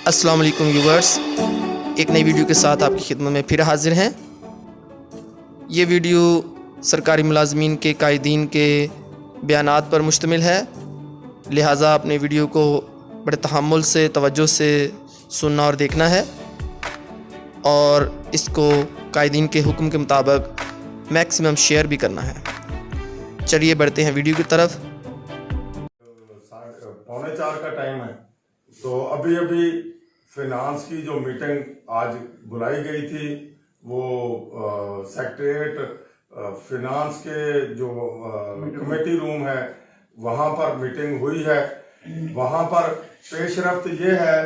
अस्सलाम वालेकुम व्यूवर्स, एक नई वीडियो के साथ आपकी खिदमत में फिर हाजिर हैं। ये वीडियो सरकारी मुलाजमीन के कायदीन के बयानात पर मुश्तमिल है, लिहाजा अपने वीडियो को बड़े तहम्मुल से तवज्जो से सुनना और देखना है और इसको कायदीन के हुक्म के मुताबिक मैक्सिमम शेयर भी करना है। चलिए बढ़ते हैं वीडियो की तरफ। 3:45 का टाइम है, तो अभी अभी फिनांस की जो मीटिंग आज बुलाई गई थी वो सेक्रेटरीट फिनांस के जो कमेटी रूम है वहाँ पर मीटिंग हुई है। वहाँ पर पेशरफ्त ये है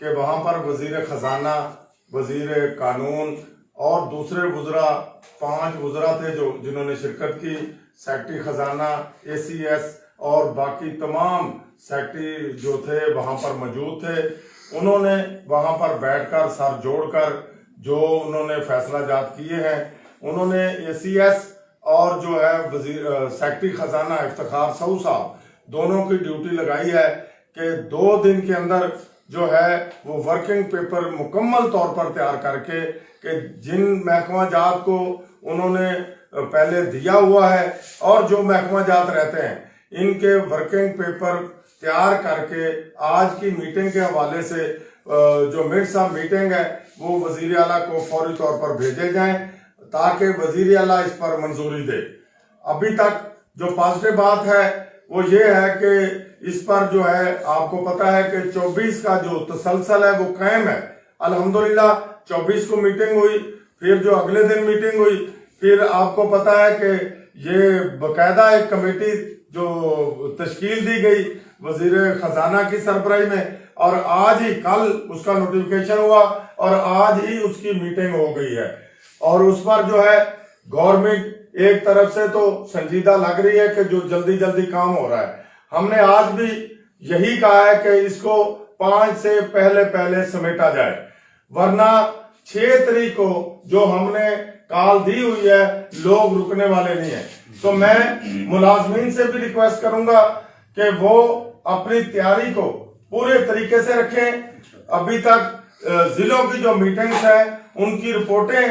कि वहाँ पर वजीर खजाना, वजीर कानून और दूसरे वज़रा 5 वज़रा थे जो जिन्होंने शिरकत की। सेक्रेटरी खजाना, ACS और बाकी तमाम सेक्रेटरी जो थे वहाँ पर मौजूद थे। उन्होंने वहाँ पर बैठकर सर जोड़कर जो उन्होंने फैसला जात किए हैं, उन्होंने ACS और जो है वजीर सेक्रेटरी खजाना इफ्तिखार सऊद साहब दोनों की ड्यूटी लगाई है कि 2 दिन के अंदर जो है वो वर्किंग पेपर मुकम्मल तौर पर तैयार करके कि जिन महकमा जात को उन्होंने पहले दिया हुआ है और जो महकमा जात रहते हैं इनके वर्किंग पेपर तैयार करके आज की मीटिंग के हवाले से जो मिड सब मीटिंग है वो वजीर आला को फौरी तौर पर भेजे जाएं ताकि वजीर आला इस पर मंजूरी दे। अभी तक जो पॉजिटिव बात है वो ये है कि इस पर जो है आपको पता है कि 24 का जो तसलसल है वो कायम है। अल्हम्दुलिल्लाह 24 को मीटिंग हुई, फिर जो अगले दिन मीटिंग हुई, फिर आपको पता है कि ये बाकायदा एक कमेटी जो तश्कील दी गई वजीर खजाना की सरबराही में और आज ही कल उसका नोटिफिकेशन हुआ और आज ही उसकी मीटिंग हो गई है। और उस पर जो है गवर्नमेंट एक तरफ से तो संजीदा लग रही है कि जो जल्दी जल्दी काम हो रहा है। हमने आज भी यही कहा है कि इसको 5 से पहले समेटा जाए, वरना 6 तारीख को जो हमने कॉल दी हुई है लोग रुकने वाले नहीं है। तो मैं मुलाजमीन से भी रिक्वेस्ट करूंगा कि वो अपनी तैयारी को पूरे तरीके से रखें। अभी तक जिलों की जो मीटिंग्स है उनकी रिपोर्टें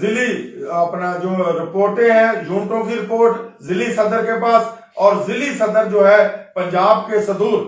जिली अपना जो रिपोर्टें हैं यूनिटों की रिपोर्ट जिली सदर के पास और जिली सदर जो है पंजाब के सदूर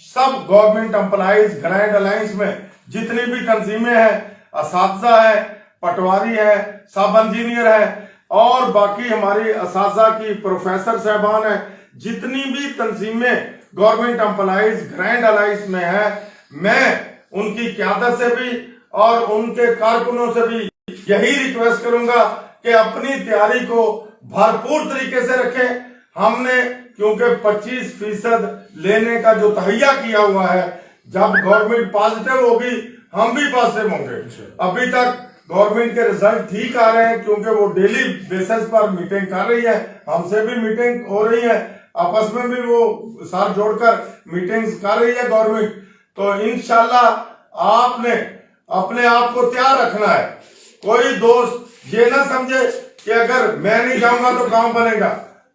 सब गवर्नमेंट एम्प्लॉइज ग्रैंड अलायंस में जितनी भी तंजीमें हैं, असातिज़ा है, पटवारी है, सब इंजीनियर है और बाकी हमारी असातिज़ा की प्रोफेसर साहबान है, जितनी भी तंजीमें गवर्नमेंट एम्प्लॉइज ग्रैंड अलायंस में है, मैं उनकी क़यादत से भी और उनके कारकुनों से भी यही रिक्वेस्ट करूंगा कि अपनी तैयारी को भरपूर तरीके से रखें। हमने क्योंकि 25% लेने का जो तहैया किया हुआ है, जब गवर्नमेंट पॉजिटिव होगी हम भी पॉजिटिव होंगे। अभी तक गवर्नमेंट के रिजल्ट ठीक आ रहे हैं क्योंकि वो डेली बेसिस पर मीटिंग कर रही है, हमसे भी मीटिंग हो रही है, आपस में भी वो साथ जोड़कर मीटिंग्स कर रही है गवर्नमेंट। तो इंशाल्लाह आपने अपने आप को तैयार रखना है। कोई दोस्त ये ना समझे कि अगर मैं नहीं जाऊंगा तो काम बनेगा।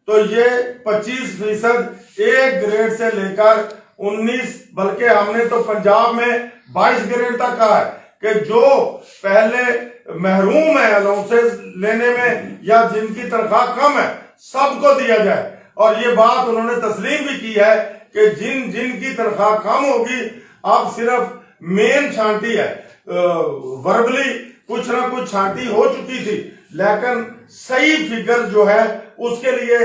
तो ये 25% एक ग्रेड से लेकर 19 बल्कि हमने तो पंजाब में 22 ग्रेड तक कहा है कि जो पहले महरूम है अलाउंसेस लेने में या जिनकी तनख्वाह कम है सबको दिया जाए। और ये बात उन्होंने तस्लीम भी की है कि जिनकी तनख्वाह कम होगी अब सिर्फ मेन छांटी है, वर्बली कुछ ना कुछ छांटी हो चुकी थी, लेकिन सही फिगर जो है उसके लिए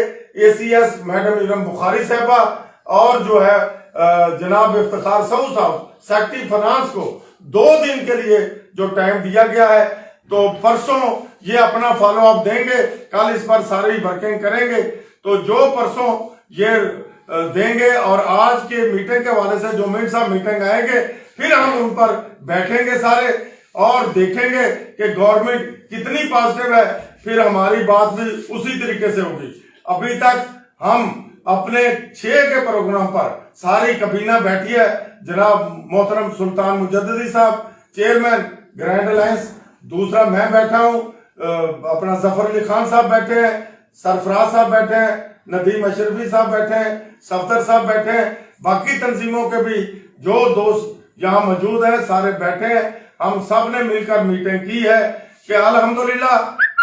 ACS मैडम इरम बुखारी साहबा और जो है जनाब इफ्तिखार सऊद साहब सेक्रेटरी फाइनेंस को 2 दिन के लिए जो टाइम दिया गया है, तो परसों ये अपना फॉलो अप देंगे, कल इस पर सारी वर्किंग करेंगे। तो जो परसों ये देंगे और आज के मीटिंग के हवाले से जो मिड सब मीटिंग आएंगे फिर हम उन पर बैठेंगे सारे और देखेंगे कि गवर्नमेंट कितनी पॉजिटिव है, फिर हमारी बात भी उसी तरीके से होगी। अभी तक हम अपने 6 के प्रोग्राम पर सारी कबीना बैठी है, जनाब मोहतरम सुल्तान मुजद्दिदी साहब चेयरमैन ग्रैंड अलायंस, दूसरा मैं बैठा हूँ, अपना जफर अली खान साहब बैठे हैं, सरफराज साहब बैठे हैं, नदीम अशरफी साहब बैठे हैं, सफदर साहब बैठे हैं, बाकी तंजीमों के भी जो दोस्त यहाँ मौजूद है, सारे बैठे हैं। हम सब ने मिलकर मीटिंग की है कि अल्हम्दुलिल्लाह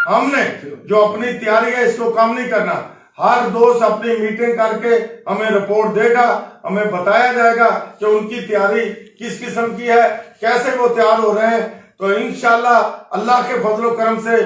हमने जो अपनी तैयारी है इसको कम नहीं करना। हर दोस्त अपनी मीटिंग करके हमें रिपोर्ट देगा, हमें बताया जाएगा कि उनकी तैयारी किस किस्म की है, कैसे वो तैयार हो रहे हैं। तो इंशाल्लाह अल्लाह के फजलो करम से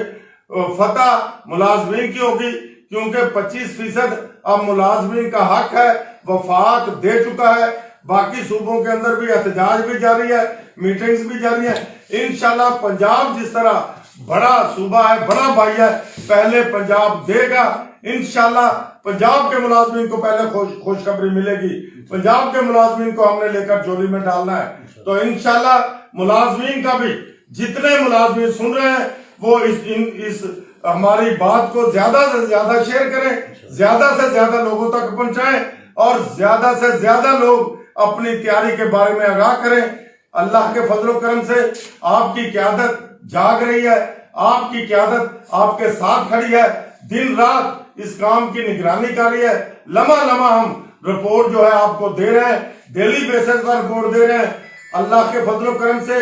फतह मुलाजमीन की होगी, क्योंकि 25% अब मुलाजमीन का हक है, वफाक दे चुका है। बाकी सूबों के अंदर भी एहतजाज भी जारी है, मीटिंग्स भी जारी है। इंशाल्लाह पंजाब जिस तरह बड़ा सूबा है, बड़ा भाई है, पहले पंजाब देगा। इंशाल्लाह पंजाब के मुलाजमीन को पहले खुशखबरी मिलेगी। पंजाब के मुलाजमीन को हमने लेकर झोली में डालना है। तो इंशाल्लाह मुलाजमीन का भी, जितने मुलाजमीन सुन रहे हैं वो इस हमारी बात को ज्यादा से ज्यादा शेयर करें, ज्यादा से ज्यादा लोगों तक पहुंचाएं और ज्यादा से ज्यादा लोग अपनी तैयारी के बारे में आगाह करें। अल्लाह के फजलो करम से आपकी क़यादत जाग रही है, आपकी क़यादत आपके साथ खड़ी है, दिन रात इस काम की निगरानी कर रही है। लम्हा लम्हा हम रिपोर्ट जो है आपको दे रहे हैं, डेली बेसिस पर रिपोर्ट दे रहे हैं। अल्लाह के फजलो करम से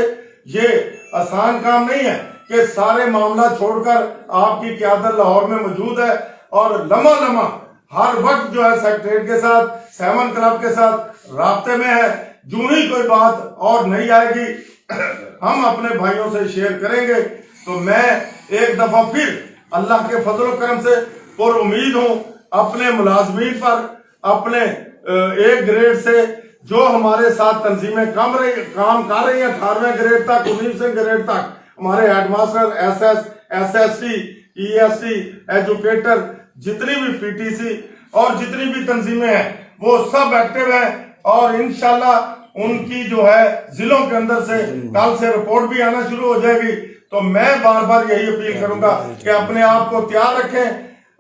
ये आसान काम नहीं है कि सारे मामला छोड़कर आपकी क़यादत लाहौर में मौजूद है और लम्हा लम्हा हर वक्त जो है सेक्रेटरीट के साथ, 7 क्लब के साथ राब्ते में है। जो ही कोई बात और नहीं आएगी हम अपने भाइयों से शेयर करेंगे। तो मैं एक दफा फिर अल्लाह के फजलो करम से पुर उम्मीद हूं अपने मुलाजमीन पर, अपने एक ग्रेड से जो हमारे साथ तंजीमें काम कर रही हैं, 18वें ग्रेड तक, 19वें ग्रेड तक, हमारे headmaster, SS, SST, EST, educator, जितनी भी PTC और जितनी भी तंजीमें हैं वो सब एक्टिव हैं। और इंशाल्लाह उनकी जो है जिलों के अंदर से कल से रिपोर्ट भी आना शुरू हो जाएगी। तो मैं बार बार यही अपील करूंगा कि अपने आप को तैयार रखें।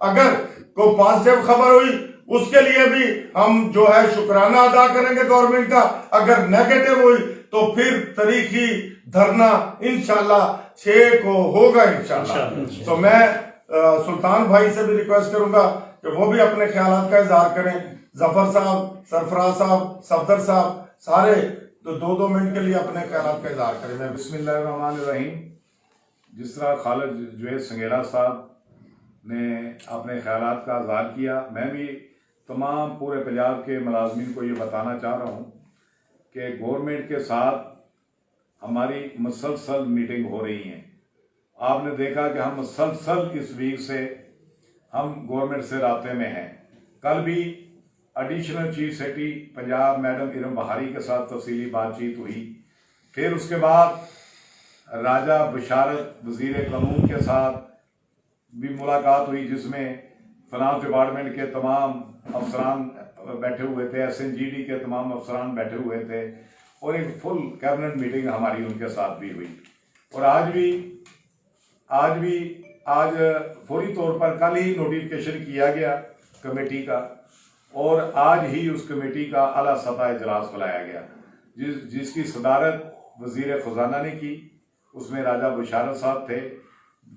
अगर कोई पॉजिटिव खबर हुई उसके लिए भी हम जो है शुक्राना अदा करेंगे गवर्नमेंट का। अगर नेगेटिव हुई तो फिर तारीखी धरना इंशाल्लाह 6 को होगा इंशाल्लाह। तो मैं सुल्तान भाई से भी रिक्वेस्ट करूंगा कि वो भी अपने ख्यालात का इजहार करें। जफर साहब, सरफराज साहब, सफदर साहब, सारे तो 2-2 मिनट के लिए अपने ख्यालात का इजहार करें। मैं बिस्मिल्लाहिर्रहमानिर्रहीम। जिस तरह खालिद जुवैद संगेला साहब ने अपने ख्यालात का इजहार किया, मैं भी तमाम पूरे पंजाब के मुलाजमीन को ये बताना चाह रहा हूँ कि गवर्नमेंट के साथ हमारी मुसलसल मीटिंग हो रही है। आपने देखा कि हम मुसलसल इस वीक से हम गवर्नमेंट से राब्ते में हैं। कल भी additional chief secretary Punjab madam Iram बहारी के साथ तफसीली बातचीत हुई। फिर उसके बाद राजा बशारत वजीर कानून के साथ भी मुलाकात हुई, जिसमें फाइनेंस डिपार्टमेंट के तमाम अफसरान बैठे हुए थे, SNGD के तमाम अफसरान बैठे हुए थे और एक फुल कैबिनेट मीटिंग हमारी उनके साथ भी हुई। और आज फौरी तौर पर कल ही नोटिफिकेशन किया गया कमेटी का और आज ही उस कमेटी का आला सतह इजलास बुलाया गया, जिसकी सदारत वजीर खजाना ने की। उसमें राजा बशारत साहब थे,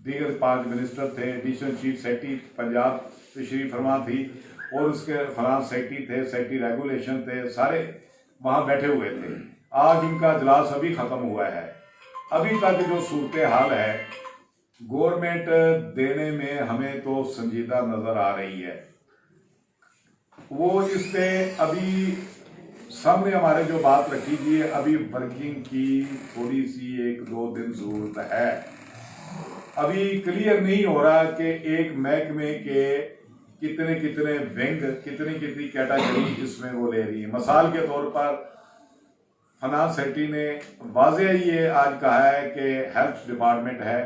दीगर 5 मिनिस्टर थे, एडिशनल चीफ सेक्रेटरी पंजाब तशरीफ फरमा थी और उसके फाइनेंस सेक्रेटरी थे, सेक्रेटरी रेगुलेशन थे, सारे वहाँ बैठे हुए थे। आज उनका इजलास अभी ख़त्म हुआ है। अभी तक जो सूरत हाल है गवर्नमेंट देने में हमें तो संजीदा नज़र आ रही है। वो इस पे अभी सामने हमारे जो बात रखी गई है, अभी वर्किंग की थोड़ी सी 1-2 दिन ज़रूरत है। अभी क्लियर नहीं हो रहा कि एक महकमे के कितने विंग, कितनी कैटेगरी इसमें वो ले रही है। मिसाल के तौर पर फाइनेंस सेक्रेटरी ने वाज़ेह ये आज कहा है कि हेल्थ डिपार्टमेंट है,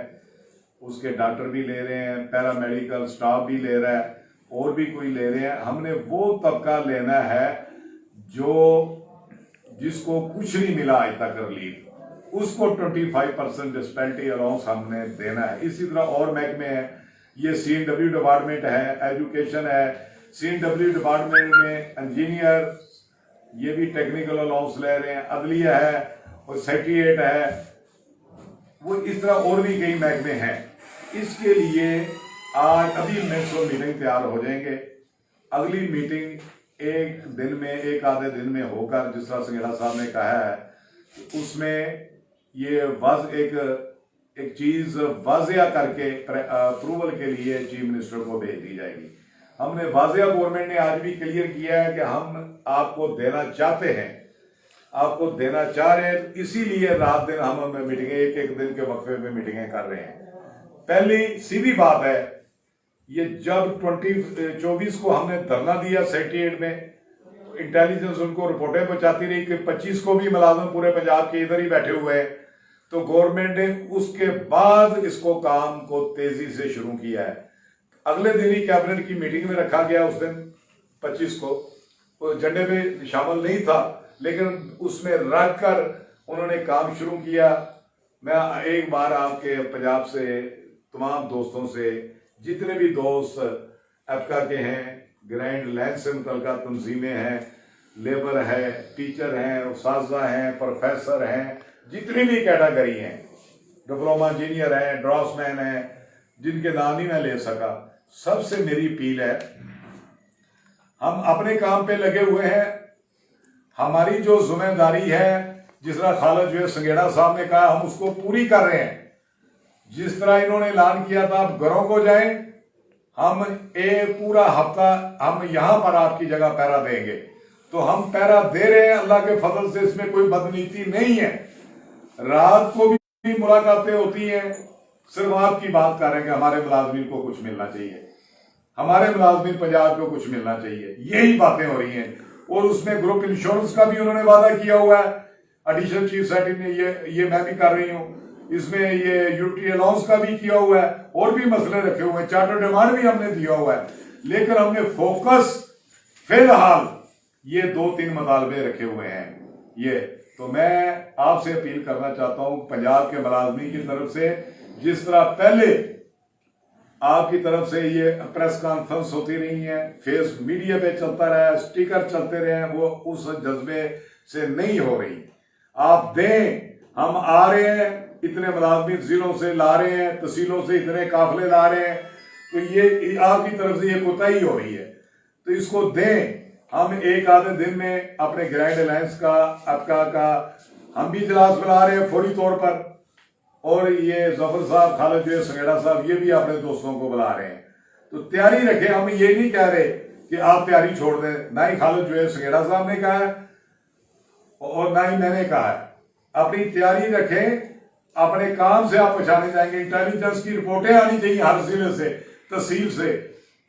उसके डॉक्टर भी ले रहे हैं, पैरामेडिकल स्टाफ भी ले रहा है और भी कोई ले रहे हैं। हमने वो तबका लेना है जिसको कुछ नहीं मिला आज तक रिलीफ, उसको 25% डिस्पेंटी अलाउंस हमने देना है। इसी तरह और महकमे हैं, ये CNW डिपार्टमेंट है, एजुकेशन है, CNW डिपार्टमेंट में इंजीनियर ये भी टेक्निकल अलाउंस ले रहे हैं, अदलिया है और सेक्रेटरीट है, वो इस तरह और भी कई महकमे हैं। इसके लिए आज अभी मिनिस्ट्रल मीटिंग तैयार हो जाएंगे। अगली मीटिंग एक आधे दिन में होकर, जिस तरह संगेला साहब ने कहा है उसमें ये एक चीज वाजिया करके अप्रूवल के लिए चीफ मिनिस्टर को भेज दी जाएगी। हमने वाजिया, गवर्नमेंट ने आज भी क्लियर किया है कि हम आपको देना चाहते हैं, आपको देना चाह रहे हैं, इसीलिए रात दिन हम मीटिंगें एक दिन के वक्फे में मीटिंगें कर रहे हैं। पहली सीधी बात है, ये जब 24 को हमने धरना दिया सेक्रेटेरिएट में, इंटेलिजेंस उनको रिपोर्टें पहुंचाती रही कि 25 को भी मुलाजिम पूरे पंजाब के इधर ही बैठे हुए हैं, तो गवर्नमेंट ने उसके बाद इसको काम को तेजी से शुरू किया है। अगले दिन ही कैबिनेट की मीटिंग में रखा गया, उस दिन 25 को झंडे पे शामिल नहीं था, लेकिन उसमें रख कर उन्होंने काम शुरू किया। मैं एक बार आपके पंजाब से तमाम दोस्तों से, जितने भी दोस्त एप्का के हैं, ग्रैंड लैंड से मुतल्लिका तंजीमें हैं, लेबर है, टीचर हैं, उस्ताज़ा हैं, प्रोफेसर हैं, जितनी भी कैटेगरी हैं, डिप्लोमा इंजीनियर हैं, ड्राफ्ट्समैन हैं, जिनके नाम ही मैं ले सका, सबसे मेरी अपील है, हम अपने काम पे लगे हुए हैं। हमारी जो जिम्मेदारी है, जिस तरह खालिद जो संगेड़ा साहब ने कहा, हम उसको पूरी कर रहे हैं। जिस तरह इन्होंने ऐलान किया था आप घरों को जाएं, हम एक पूरा हफ्ता हम यहां पर आपकी जगह पहरा देंगे, तो हम पहरा दे रहे हैं। अल्लाह के फजल से इसमें कोई बदनीति नहीं है। रात को भी मुलाकातें होती हैं, सिर्फ आपकी बात कर रहे हैं कि हमारे मुलाजमीन को कुछ मिलना चाहिए, हमारे मुलाजमीन पंजाब को कुछ मिलना चाहिए, यही बातें हो रही हैं। और उसमें ग्रुप इंश्योरेंस का भी उन्होंने वादा किया हुआ है, एडिशनल चीफ सेक्रेटरी ने ये मैं भी कर रही हूँ, इसमें ये यूटी अलाउंस का भी किया हुआ है, और भी मसले रखे हुए हैं, चार्टर डिमांड भी हमने दिया हुआ है, लेकिन हमने फोकस फिलहाल ये 2-3 मुतालबे रखे हुए हैं। ये तो मैं आपसे अपील करना चाहता हूं पंजाब के मुलाजमीन की तरफ से, जिस तरह पहले आपकी तरफ से ये प्रेस कॉन्फ्रेंस होती रही है, फेस मीडिया पे चलता रहा, स्टिकर चलते रहे, वो उस जज्बे से नहीं हो रही। आप दें, हम आ रहे हैं, इतने मुलाजमीन जिलों से ला रहे हैं, तहसीलों से इतने काफिले ला रहे हैं, तो ये आपकी तरफ से ये कोताही हो रही है, तो इसको दें। हम एक आधे दिन में अपने ग्रैंड अलायंस का, एप्का का हम भी इजलास बुला रहे हैं फौरी तौर पर, और ये जफर साहब, खालिद जो संगेड़ा साहब, ये भी अपने दोस्तों को बुला रहे हैं। तो तैयारी रखें। हम ये नहीं कह रहे कि आप तैयारी छोड़ दें, ना ही खालिद जो संगेड़ा साहब ने कहा है और ना ही मैंने कहा है। अपनी तैयारी रखें, अपने काम से आप पहचाने जाएंगे। इंटेलिजेंस की रिपोर्टें आनी चाहिए हर जिले से, तहसील से,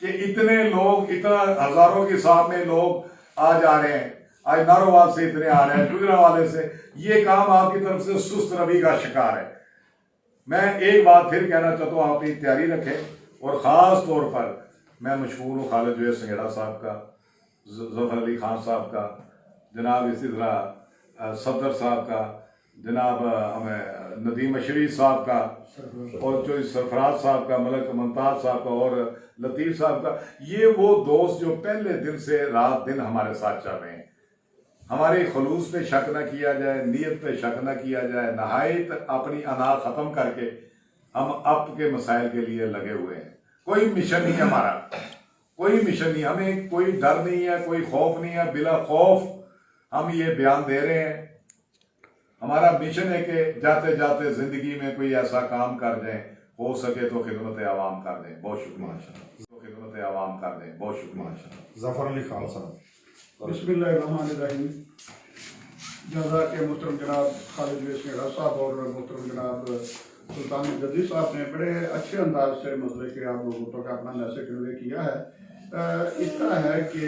कि इतने लोग, इतना हजारों के हिसाब में लोग आ जा रहे हैं, आज नारोवाल से इतने आ रहे हैं, गुजरावाले से। ये काम आपकी तरफ से सुस्त रवि का शिकार है। मैं एक बात फिर कहना चाहता हूँ, आप अपनी तैयारी रखें, और ख़ास तौर पर मैं मशहूर हूँ खालिद जो संगेड़ा साहब का, जफर अली खान साहब का, जनाब इसी तरह सफदर साहब का, जनाब हमें नदीम अशरीफ साहब का, और जो सरफराज साहब का, मलक मुमताज साहब का, और लतीफ़ साहब का। ये वो दोस्त जो पहले दिन से रात दिन हमारे साथ चल रहे हैं। हमारे खलूस पे शक न किया जाए, नीयत पे शक न किया जाए, नहायत अपनी अना ख़त्म करके हम अब के मसाइल के लिए लगे हुए हैं। कोई मिशन नहीं है हमारा, कोई मिशन नहीं, हमें कोई डर नहीं है, कोई खौफ नहीं है। बिला खौफ हम ये बयान दे रहे हैं। हमारा मिशन है कि जाते जाते जिंदगी में कोई ऐसा काम कर जाए, हो सके तो खिदमत आवाम कर दें। बहुत शुक्रिया। तो खिदमत आवाम कर दें। बहुत शुक्रिया। जफर अली खान साहब। बिस्मिल्लाहिर्रहमानिर्रहीम। जज़ा के मोहतरम जनाब खालिद संगेड़ा साहब और मोहतरम जनाब सुल्तान जदी साहब ने बड़े अच्छे अंदाज से मतलब कि आप लोगों तक अपना मैसेज कन्वे किया है। इस तरह है कि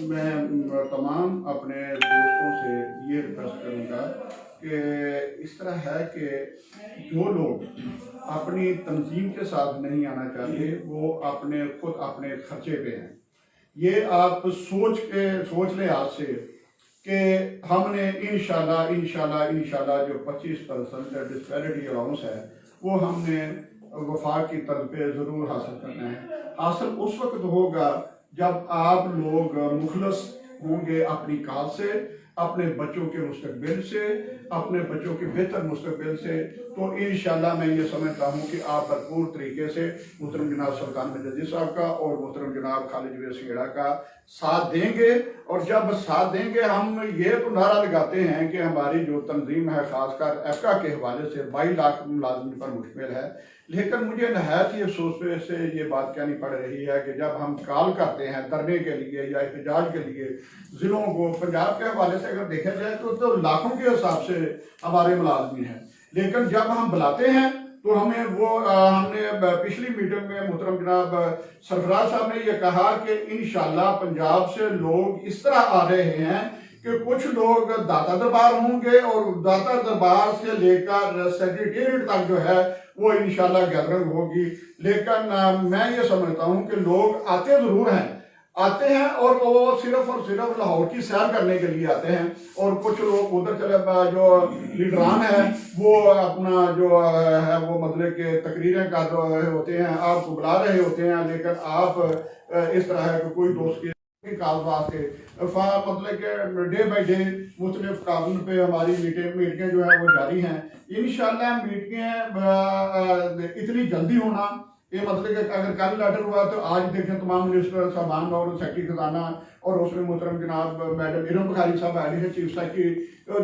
मैं तमाम अपने दोस्तों से ये रिक्वेस्ट करूँगा कि इस तरह है कि जो लोग अपनी तंजीम के साथ नहीं आना चाहते, वो अपने खुद अपने खर्चे पे हैं। ये आप सोच लें आज से कि हमने इंशाल्लाह जो 25% डिस्पैरिटी अलाउंस है वो हमने वफाक की तरफ पे ज़रूर हासिल करना है। हासिल उस वक्त होगा जब आप लोग मुखलस होंगे अपनी काज से, अपने बच्चों के मुस्तकबिल से, अपने बच्चों के बेहतर मुस्तकबिल से। तो इंशाल्लाह मैं ये समझता हूँ कि आप भरपूर तरीके से मोहतरम जनाब सुल्तान जदी साहब का और मोहतरम जनाब खालिद संगेड़ा का साथ देंगे। और जब साथ देंगे, हम ये तो नारा लगाते हैं कि हमारी जो तंजीम है खासकर एफका के हवाले से 22 लाख मुलाजमिन पर मुश्तमिल है, लेकिन मुझे नहायत ही अफसोस से ये बात कहनी पड़ रही है कि जब हम कॉल करते हैं धरने के लिए या एहतजाज के लिए ज़िलों को, पंजाब के हवाले से अगर देखा जाए तो लाखों के हिसाब से हमारे मुलाजमिन हैं, लेकिन जब हम बुलाते हैं तो हमें हमने पिछली मीटिंग में मोहतरम जनाब सरफराज साहब ने यह कहा कि इंशाल्लाह पंजाब से लोग इस तरह आ रहे हैं कि कुछ लोग दाता दरबार होंगे और दाता दरबार से लेकर सेक्रेटेरिएट तक जो है वो इंशाल्लाह गैदरिंग होगी। लेकिन मैं ये समझता हूँ कि लोग आते जरूर आते हैं और वो सिर्फ और सिर्फ लाहौर की सैर करने के लिए आते हैं, और कुछ लोग उधर चले जो लीडरान है वो अपना जो है वो मतलब के तकरीरें कर रहे होते हैं, आपको बुला रहे होते हैं, लेकिन आप इस तरह है कि कोई दोस्त की कागजात के मतलब के डे बाई डे मुख्तलिफ कानून पे हमारी मीटिंगें जो है वो जारी हैं। इंशाल्लाह मीटिंगें इतनी जल्दी होना, ये मतलब कि अगर कल लेटर हुआ तो आज देखें तमाम मिनिस्टर साहबान और सेक्रेटरी खजाना और उसमें मोहतरम जनाब मैडम इरम बुखारी साहब एडिशनल चीफ सेक्रेटरी,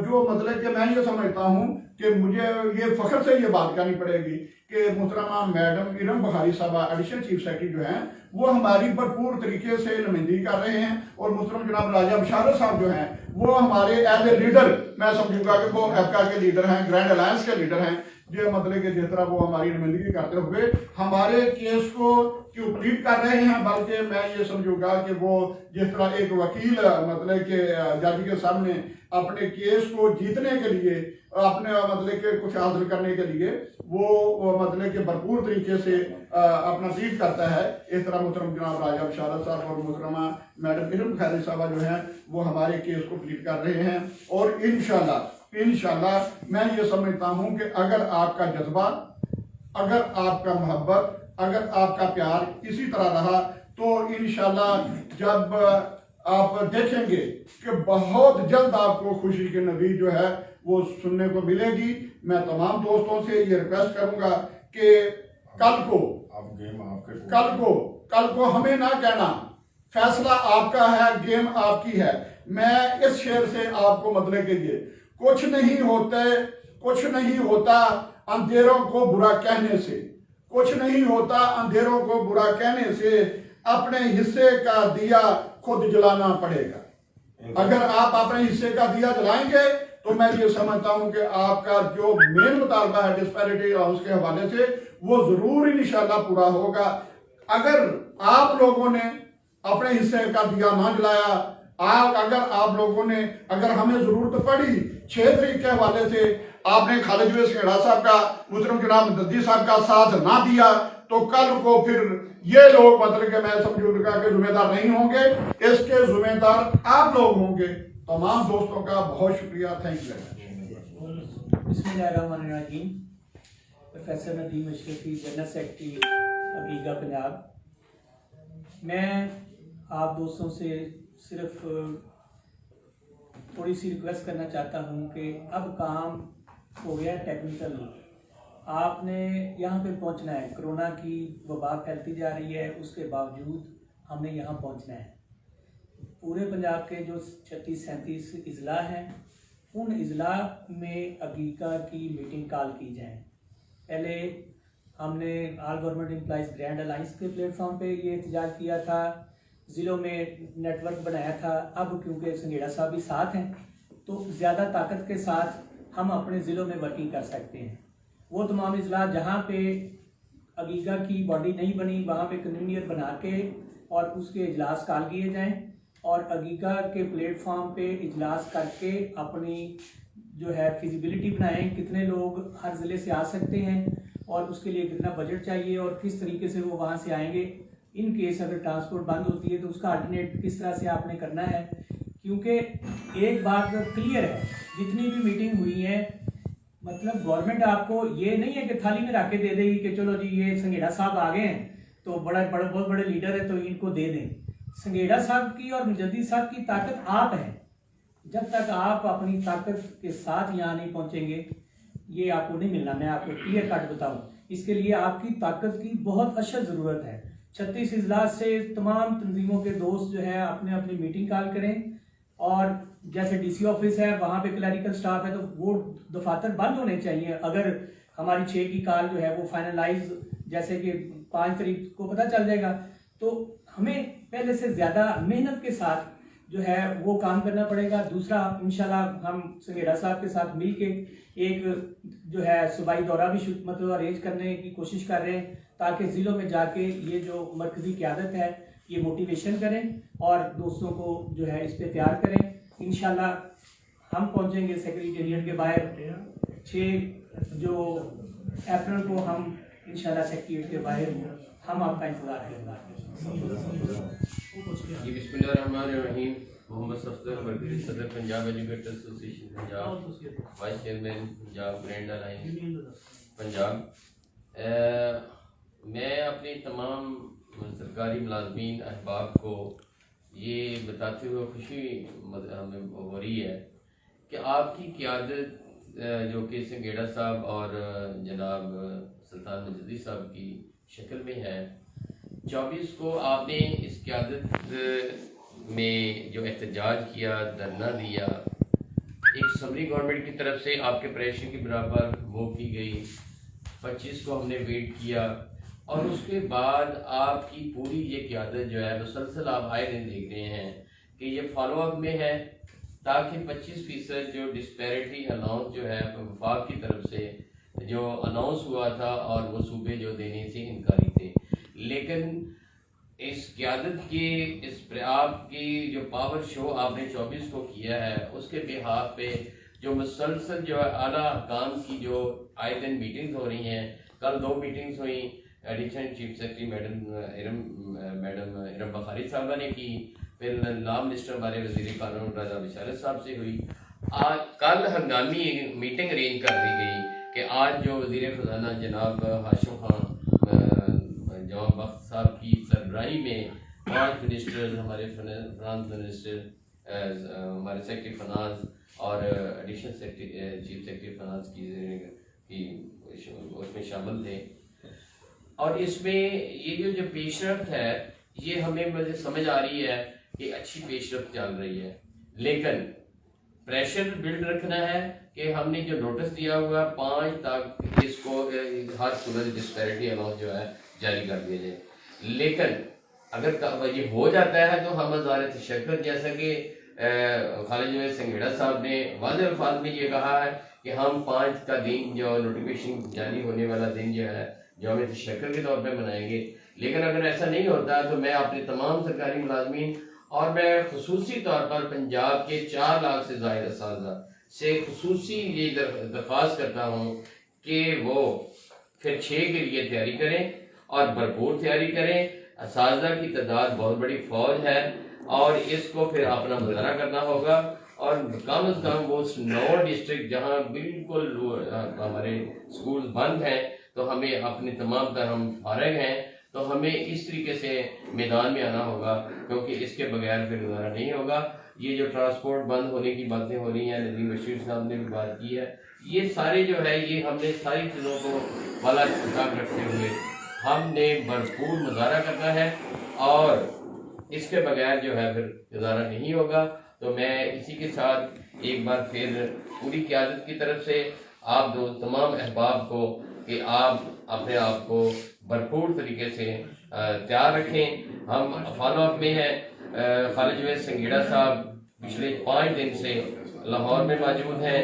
जो मतलब कि मैं ये समझता हूँ कि मुझे ये फख्र से ये बात कहनी पड़ेगी कि मोहतरमा मैडम इरम बुखारी साहब एडिशनल चीफ सेक्रेटरी जो हैं वो हमारी भरपूर तरीके से नुमाइंदगी कर रहे हैं, और मोहतरम जनाब राजा बशारत साहब जो हैं वो हमारे एज ए लीडर, मैं समझूंगा कि वो एफका के लीडर हैं, ग्रैंड अलायंस के लीडर हैं, जो मतलब कि जिस तरह वो हमारी नुमाइंदगी करते हुए हमारे केस को क्यों प्लीड कर रहे हैं, बल्कि मैं ये समझूंगा कि वो जिस तरह एक वकील मतलब कि जज के सामने अपने केस को जीतने के लिए, अपने मतलब के कुछ हासिल करने के लिए वो मतलब के भरपूर तरीके से अपना प्लीड करता है, इस तरह मोहतरम जनाब राजा बशारत साहब और मोहतरमा मैडम इरम बुखारी साहबा जो हैं वो हमारे केस को प्लीड कर रहे हैं। और इंशाल्लाह मैं ये समझता हूँ कि अगर आपका जज्बा, अगर आपका मोहब्बत, अगर आपका प्यार इसी तरह रहा तो इंशाल्लाह जब आप देखेंगे कि बहुत जल्द आपको खुशी की नबी जो है वो सुनने को मिलेगी। मैं तमाम दोस्तों से ये रिक्वेस्ट करूंगा कि कल को हमें ना कहना, फैसला आपका है, गेम आपकी है। मैं इस शेर से आपको मतलब कीजिए, कुछ नहीं होता अंधेरों को बुरा कहने से, कुछ नहीं होता अंधेरों को बुरा कहने से, अपने हिस्से का दिया खुद जलाना पड़ेगा। अगर आप अपने हिस्से का दिया जलाएंगे तो मैं ये समझता हूं कि आपका जो मेन मुतालबा है डिस्पैरिटी अलाउंस के हवाले से वो जरूर इंशाल्लाह पूरा होगा। अगर आप लोगों ने अपने हिस्से का दिया ना जलाया, अगर हमें जरूरत पड़ी 6 तारीख के हवाले से आपने खालिद संघेड़ा साहब का, मुहतरम जनाब दद्दी साहब का साथ ना दिया, तो कल को फिर ये लोग मतलब कि मैं समझूंगा कि जिम्मेदार नहीं होंगे, इसके जिम्मेदार आप लोग होंगे। तमाम दोस्तों का बहुत शुक्रिया, थैंक यू। बिस्मिल्लाहिर्रहमानिर्रहीम। Professor Nadeem Ashrafi, general secretary अबीगा पंजाब। मैं आप दोस्तों से सिर्फ थोड़ी सी रिक्वेस्ट करना चाहता हूँ कि अब काम हो गया टेक्निकल, आपने यहाँ पे पहुँचना है। कोरोना की वबा फैलती जा रही है, उसके बावजूद हमने यहाँ पहुँचना है। पूरे पंजाब के जो 36-37 इजला हैं, उन इजला में अगीका की मीटिंग कॉल की जाए। पहले हमने all government employees grand alliance के प्लेटफॉर्म पे ये एहतजाज किया था, ज़िलों में नेटवर्क बनाया था। अब क्योंकि संघेड़ा साहब भी साथ हैं तो ज़्यादा ताकत के साथ हम अपने ज़िलों में वर्किंग कर सकते हैं। वो तमाम इजला जहाँ पे अगीगा की बॉडी नहीं बनी वहाँ पे कन्वीनियर बना के और उसके इजलास कॉल किए जाएँ, और अगीगा के प्लेटफॉर्म पे इजलास करके अपनी जो है फिजिबिलिटी बनाएं, कितने लोग हर ज़िले से आ सकते हैं और उसके लिए कितना बजट चाहिए और किस तरीके से वो वहाँ से आएंगे। इन केस अगर ट्रांसपोर्ट बंद होती है तो उसका अल्टरनेट किस तरह से आपने करना है। क्योंकि एक बात क्लियर है, जितनी भी मीटिंग हुई है, मतलब गवर्नमेंट आपको ये नहीं है कि थाली में रख के दे देगी कि चलो जी ये संघेड़ा साहब आ गए हैं तो बहुत बड़े लीडर है तो इनको दे दें। संघेड़ा साहब की और मुजद्दी साहब की ताकत आप है। जब तक आप अपनी ताकत के साथ यहाँ नहीं पहुँचेंगे ये आपको नहीं मिलना। मैं आपको क्लियर कट बताऊँ, इसके लिए आपकी ताकत की बहुत अशद ज़रूरत है। 36 इजलास से तमाम तंजीमों के दोस्त जो है अपने अपनी मीटिंग कॉल करें, और जैसे डीसी ऑफिस है वहाँ पे क्लरिकल स्टाफ है तो वो दफातर बंद होने चाहिए। अगर हमारी 6 की कॉल जो है वो फाइनलाइज जैसे कि 5 तारीख को पता चल जाएगा, तो हमें पहले से ज़्यादा मेहनत के साथ जो है वो काम करना पड़ेगा। दूसरा, इंशाल्लाह हम संघेड़ा साहब के साथ मिल के एक जो है सूबाई दौरा भी मतलब अरेंज करने की कोशिश कर रहे हैं, ताकि ज़िलों में जाके ये जो मरकज़ी क़यादत है ये मोटिवेशन करें और दोस्तों को जो है इस पर तैयार करें। इंशाल्लाह हम पहुंचेंगे सेक्रेटेरिएट के बाहर 6 जो अप्रैल को हम इंशाल्लाह सेक्रेटेरिएट के बाहर हम आपका इंतज़ार करेंगे। जी बिस्मिल्लाहिर्रहमानिर्रहीम। मोहम्मद सफदर, मरकज़ी सदर Punjab educator association Punjab, vice chairman Punjab grand alliance Punjab. मैं अपनी तमाम सरकारी मुलाजमीन अहबाब को ये बताते हुए खुशी हमें हो रही है कि आपकी क़यादत जो कि संघेड़ा साहब और जनाब सुल्तान मजदी साहब की शक्ल में है, 24 को आपने इस क़यादत में जो एहतजाज किया, धरना दिया, एक समरी गवर्नमेंट की तरफ से आपके प्रेशर के बराबर वो की गई। 25 को हमने वेट किया और उसके बाद आपकी पूरी ये क़यादत जो है मुसलसल आप आए दिन देख रहे हैं कि ये फॉलोअप में है, ताकि 25% जो डिस्पैरिटी अनाउंस जो है वफाक की तरफ से जो अनाउंस हुआ था और वो सूबे जो देने से इनकारी थे, लेकिन इस क़यादत की आपकी जो पावर शो आपने 24 को किया है उसके बिहाफ पे जो मुसलसल जो आला काम की जो आए दिन मीटिंग्स हो रही हैं, कल 2 मीटिंग्स हुई, additional chief secretary madam Iram बखारी साहबा ने की, फिर लॉ मिनिस्टर हमारे वज़ीर कानून रज़ा बिशारत साहब से हुई। आज कल हंगामी मीटिंग अरेंज कर दी गई कि आज जो वज़ीर ख़जाना जनाब हाशिम खान जवाब बख्श साहब की सरबराही में 5 मिनिस्टर्स, हमारे फाइनेंस मिनिस्टर, हमारे सेक्रेटरी फाइनेंस और additional secretary chief secretary finance की उसमें शामिल थे। और इसमें ये जो पेशरफ्त है ये हमें मुझे समझ आ रही है कि अच्छी पेशरफ्त चल रही है, लेकिन प्रेशर बिल्ड रखना है कि हमने जो नोटिस दिया हुआ 5 तक इसको हर सूरत डिस्पैरिटी अनाउंस जो है जारी कर दिया जाए। लेकिन अगर ये हो जाता है तो हम हज़ार तशक्कुर, जैसा कि खालिद संघेड़ा साहब ने वाज़ेह अल्फाज में ये कहा है कि हम 5 का दिन जो नोटिफिकेशन जारी होने वाला दिन जो है जो हमें तशक्कुर के तौर पे मनाएंगे। लेकिन अगर ऐसा नहीं होता तो मैं अपने तमाम सरकारी मुलाजमीन और मैं खुसूसी तौर पर पंजाब के 4 लाख से ज़ायद असातिज़ा से खुसूसी ये दरख्वास्त करता हूँ कि वो फिर 6 के लिए तैयारी करें और भरपूर तैयारी करें। असातिज़ा की तादाद बहुत बड़ी फौज है और इसको फिर अपना मुजाहरा करना होगा, और कम से कम वो 9 डिस्ट्रिक्ट जहाँ बिल्कुल हमारे स्कूल बंद हैं तो हमें अपने तमाम तर हम फारिग हैं तो हमें इस तरीके से मैदान में आना होगा, क्योंकि इसके बगैर फिर गुजारा नहीं होगा। ये जो ट्रांसपोर्ट बंद होने की बातें हो रही हैं, नदीम बशीर साहब ने भी बात की है, ये सारे जो है ये हमने सारी चीज़ों को वाला हिसाब रखते हुए हमने भरपूर मुजाहरा करना है और इसके बगैर जो है फिर गुजारा नहीं होगा। तो मैं इसी के साथ एक बार फिर पूरी क़यादत की तरफ से आप तमाम अहबाब को कि आप अपने आप को भरपूर तरीके से तैयार रखें। हम फॉलोअप में हैं। खालिद संघेड़ा साहब पिछले 5 दिन से लाहौर में मौजूद हैं,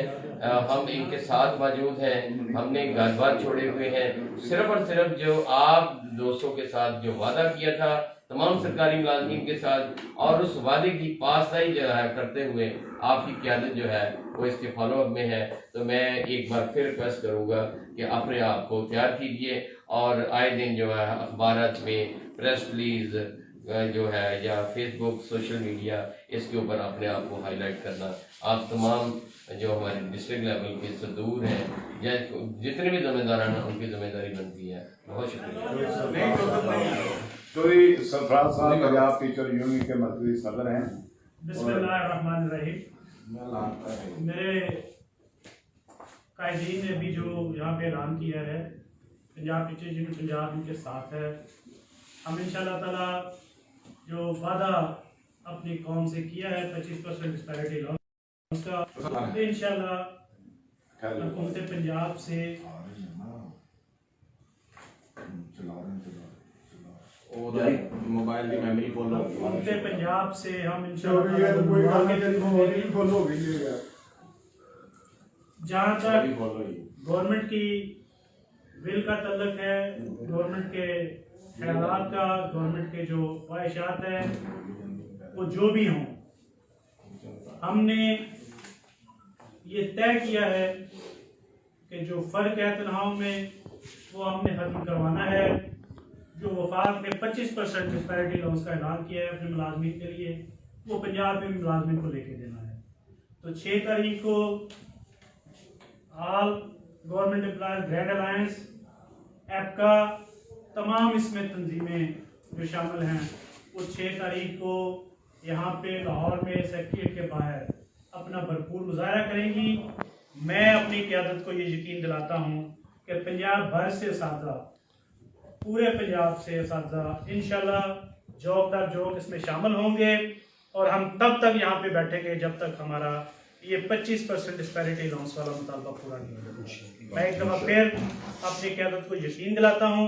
हम इनके साथ मौजूद हैं, हमने घर बार छोड़े हुए हैं। सिर्फ और सिर्फ जो आप दोस्तों के साथ जो वादा किया था तमाम सरकारी मुलाजमीन के साथ, और उस वादे की पासदारी जो है करते हुए आपकी क़यादत जो है वो इसके फॉलोअप में है। तो मैं एक बार फिर रिक्वेस्ट करूँगा कि अपने आप को तैयार कीजिए और आए दिन जो है अखबारात में प्रेस रिलीज जो है या फेसबुक सोशल मीडिया इसके ऊपर अपने आप को हाईलाइट करना। आप तमाम जो हमारे डिस्ट्रिक्ट लेवल के सदूर हैं या जितने भी जिम्मेदार हैं उनकी जिम्मेदारी बनती है। बहुत शुक्रिया। चौधरी सरफराज साहब पंजाब टीचर यूनियन के मरकज़ी सदर हैं। बिस्मिल्लाहिर्रहमानिर्रहीम। मेरे कायदीन ने भी जो यहाँ पे ऐलान किया है पंजाब टीचर यूनियन पंजाब इनके साथ है। हम इंशाल्लाह ताला जो वादा अपनी कौम से किया है 25% डिस्पैरिटी लॉस का, इंशाल्लाह हुकूमत पंजाब से मोबाइल की मेमोरी खोलो। हुकूमत पंजाब से हम चोरी है तो कोई गल नहीं, तेरी मेमोरी भी फुल हो गई है यार। जहाँ तक गवर्नमेंट की विल का तल्लक है, गवर्नमेंट के ख्यालात का, गवर्नमेंट के जो ख्वाहिशात है वो जो भी हों, हमने ये तय किया है कि जो फ़र्क है तनख्वाहों में वो हमने ख़त्म करवाना है। जो वफाक ने 25% डिस्पैरिटी लॉस का ऐलान किया है अपने मुलाजमीन के लिए, वो पंजाब में मुलाजमीन को लेके देना है। तो 6 तारीख को all government employees grand alliance एपका तमाम इसमें तंजीमें जो शामिल हैं वो 6 तारीख को यहाँ पे लाहौर में सेक्रेटरीट के बाहर अपना भरपूर मुजाहरा करेंगी। मैं अपनी क़यादत को ये यकीन दिलाता हूँ कि पंजाब भर से सादा, पूरे पंजाब से सादा इंशाल्लाह जौक दर जौक इसमें शामिल होंगे और हम तब तक यहाँ पे बैठेंगे जब तक हमारा ये 25% डिस्पैरिटी लॉस वाला मुतालबा पूरा नहीं होगा। मैं एक दफ़ा फिर अपनी क़यादत को यकीन दिलाता हूँ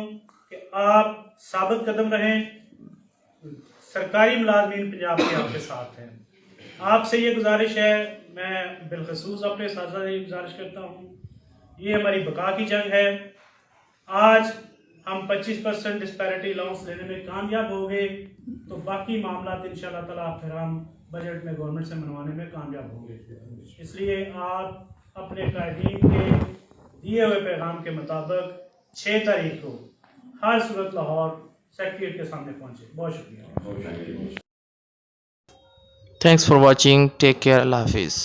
कि आप साबित कदम रहें, सरकारी मुलाजमीन पंजाब के आपके साथ हैं। आपसे ये गुजारिश है, मैं बिलखसूस अपने साथ ये गुजारिश करता हूँ, ये हमारी बका की जंग है। आज हम 25% डिस्पैरिटी अलाउंस लेने में कामयाब हो गए तो बाकी मामला इंशाल्लाह ताला फिर हम बजट में गवर्नमेंट से मनवाने में कामयाब होंगे। इसलिए आप अपने कायदीन के दिए हुए पैगाम के मुताबिक 6 तारीख को हर सूरत लाहौर सेक्रेटरीट के सामने पहुंचे। बहुत शुक्रिया। Thanks for watching. Take care. Allah Hafiz.